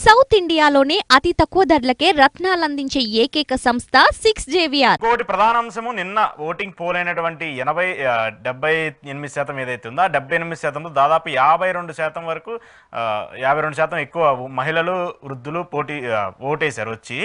South ఇండియాలోనే అతి తక్కువ ధరలకే రత్నాలందించే ఏకైక సంస్థ 6JVR. ఇంకోటి ప్రధాన అంశము నిన్న ఓటింగ్ పోల్ అయినటువంటి 78% ఏదైతే ఉందో ఆ 78% దాదాపు 52% వరకు 52% ఎక్కువ మహిళలు వృద్ధులు ఓటేశారు వచ్చి.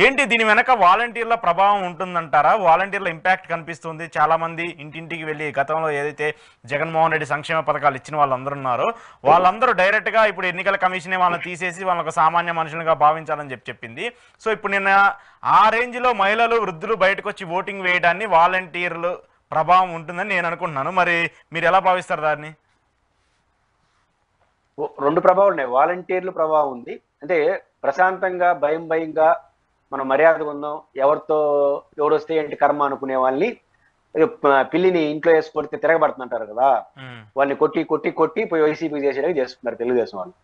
ఏంటి దీని వెనక వాలంటీర్ల ప్రభావం ఉంటుందంటారా? వాలంటీర్ల ఇంపాక్ట్ కనిపిస్తుంది. చాలామంది ఇంటింటికి వెళ్ళి గతంలో ఏదైతే జగన్మోహన్ రెడ్డి సంక్షేమ పథకాలు ఇచ్చిన వాళ్ళందరూ ఉన్నారో వాళ్ళందరూ డైరెక్ట్గా ఇప్పుడు ఎన్నికల కమిషనే వాళ్ళని తీసేసి వాళ్ళకు సామాన్య మనుషులుగా భావించాలని చెప్పింది. సో ఇప్పుడు నిన్న ఆ రేంజ్లో మహిళలు వృద్ధులు బయటకు వచ్చి ఓటింగ్ వేయడాన్ని వాలంటీర్లు ప్రభావం ఉంటుందని నేను అనుకుంటున్నాను. మరి మీరు ఎలా భావిస్తారు దాన్ని? రెండు ప్రభావాలు ఉన్నాయి. వాలంటీర్లు ప్రభావం ఉంది. అంటే ప్రశాంతంగా భయంగా మనం మర్యాదగా ఉందాం, ఎవరు వస్తే ఏంటి కర్మ అనుకునే వాళ్ళని పిల్లిని ఇంట్లో వేసి కొడితే తిరగబడుతుంటారు కదా, వాళ్ళని కొట్టి పోయి వైసీపీ చేసేలాగా చేస్తున్నారు తెలుగుదేశం వాళ్ళు.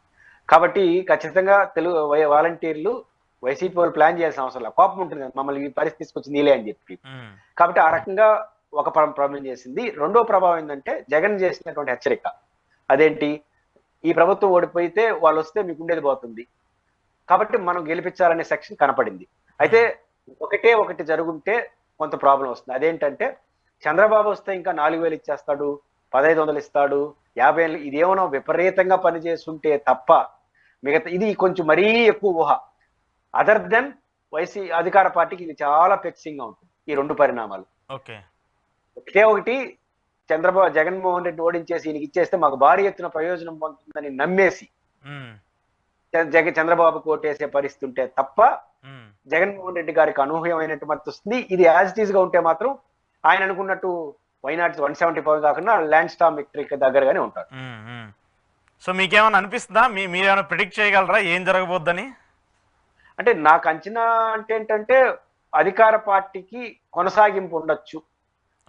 కాబట్టి ఖచ్చితంగా వాలంటీర్లు వైసీపీ వాళ్ళు ప్లాన్ చేయాల్సిన అవసరం లేదు. కోపం ఉంటుంది కదా, మమ్మల్ని ఈ పరిస్థితి తీసుకొచ్చి నీలే అని చెప్పి. కాబట్టి ఆ రకంగా ఒక ప్రభావం చేసింది. రెండో ప్రభావం ఏంటంటే జగన్ చేసినటువంటి హెచ్చరిక. అదేంటి, ఈ ప్రభుత్వం ఓడిపోయితే వాళ్ళు వస్తే మీకు ఉండేది పోతుంది, కాబట్టి మనం గెలిపించాలనే సెక్షన్ కనపడింది. అయితే ఒకటి జరుగుంటే కొంత ప్రాబ్లం వస్తుంది. అదేంటంటే చంద్రబాబు వస్తే ఇంకా 4,000 ఇచ్చేస్తాడు, 1,500 ఇస్తాడు, 50,000, ఇదేమన్నా విపరీతంగా పనిచేస్తుంటే తప్ప మిగతా ఇది కొంచెం మరీ ఎక్కువ ఊహ. అదర్ దెన్ అధికార పార్టీకి ఇది చాలా ఫ్లెక్సింగ్ గా ఉంటుంది ఈ రెండు పరిణామాలు. ఒకటి జగన్మోహన్ రెడ్డి ఓడించేసి ఈయనకి ఇచ్చేస్తే మాకు భారీ ఎత్తున ప్రయోజనం పొందుతుందని నమ్మేసి చంద్రబాబు కోటేసే పరిస్థితి ఉంటే తప్ప జగన్మోహన్ రెడ్డి గారికి అనూహ్యమైనట్టు మద్దతు వస్తుంది. ఇది యాజ్ ఇట్ ఈస్ గా ఉంటే మాత్రం ఆయన అనుకున్నట్టు వైనాట్ 175 కాకుండా ల్యాండ్ స్టామ్ విక్టరీకి దగ్గరగానే ఉంటారు. సో మీకేమైనా అనిపిస్తుందా? మీరేమైనా ప్రిడిక్ట్ చేయగలరా ఏం జరగబోద్దని? అంటే నాకు అంచనా అంటే ఏంటంటే అధికార పార్టీకి కొనసాగింపు ఉండొచ్చు,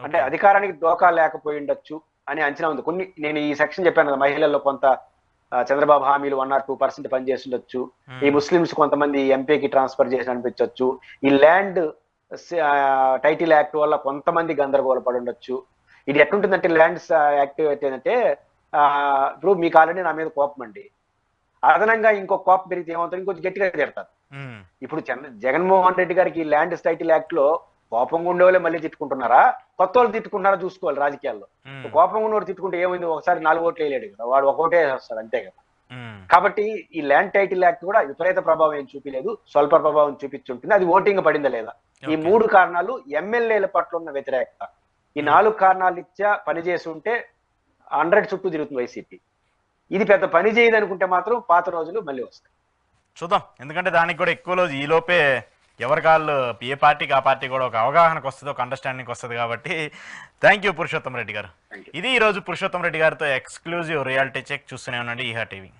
అంటే అధికారానికి దోకా లేకపోయి ఉండొచ్చు అని అంచనా ఉంది. నేను ఈ సెక్షన్ చెప్పాను కదా, మహిళల్లో కొంత చంద్రబాబు హామీలు 1 or 2% పనిచేసి ఉండొచ్చు, ఈ ముస్లింస్ కొంతమంది ఎంపీకి ట్రాన్స్ఫర్ చేసి అనిపించవచ్చు, ఈ ల్యాండ్ టైటిల్ యాక్ట్ వల్ల కొంతమంది గందరగోళ పడి ఉండొచ్చు. ఇది ఎట్లుంటుందంటే ల్యాండ్స్ యాక్టివేట్ ఏంటంటే ఇప్పుడు మీకు ఆల్రెడీ నా మీద కోపం అండి, అదనంగా ఇంకో కోపం పెరిగితే ఏమవుతుంది, ఇంకొంచెం గట్టిగా తిడతారు. ఇప్పుడు జగన్మోహన్ రెడ్డి గారికి ఈ ల్యాండ్ టైటిల్ యాక్ట్ లో కోపంగా ఉండేవాళ్ళే మళ్ళీ తిట్టుకుంటున్నారా, కొత్త వాళ్ళు తిట్టుకుంటున్నారా చూసుకోవాలి. రాజకీయాల్లో కోపంగా ఉన్నవాడు తిట్టుకుంటే ఏమైంది, ఒకసారి 4 ఓట్లు వేయలేడు కదా, వాడు ఒకటే వస్తాడు అంతే కదా. కాబట్టి ఈ ల్యాండ్ టైటిల్ యాక్ట్ కూడా విపరీత ప్రభావం ఏం చూపించలేదు, స్వల్ప ప్రభావం చూపించుంటుంది. అది ఓటింగ్ పడిందా లేదా, ఈ 3 కారణాలు ఎమ్మెల్యేల పట్ల ఉన్న వ్యతిరేకత, ఈ 4 కారణాలు ఇచ్చా పనిచేసి ఉంటే 100 చుట్టూ తిరుగుతుంది వైసీపీ. ఇది పెద్ద పని చేయదు అనుకుంటే మాత్రం పాత రోజులు మళ్ళీ వస్తాయి. చూద్దాం, ఎందుకంటే దానికి కూడా ఎక్కువ రోజు ఈ లోపే ఎవరి కాళ్ళు ఏ పార్టీకి ఆ పార్టీ కూడా ఒక అవగాహనకు వస్తుంది, ఒక అండర్స్టాండింగ్ వస్తుంది. కాబట్టి థ్యాంక్ యూ పురుషోత్తం రెడ్డి గారు. ఇది ఈరోజు పురుషోత్తం రెడ్డి గారితో ఎక్స్క్లూజివ్ రియాలిటీ చెక్. చూస్తూనే ఉండండి ఈహా టీవీ.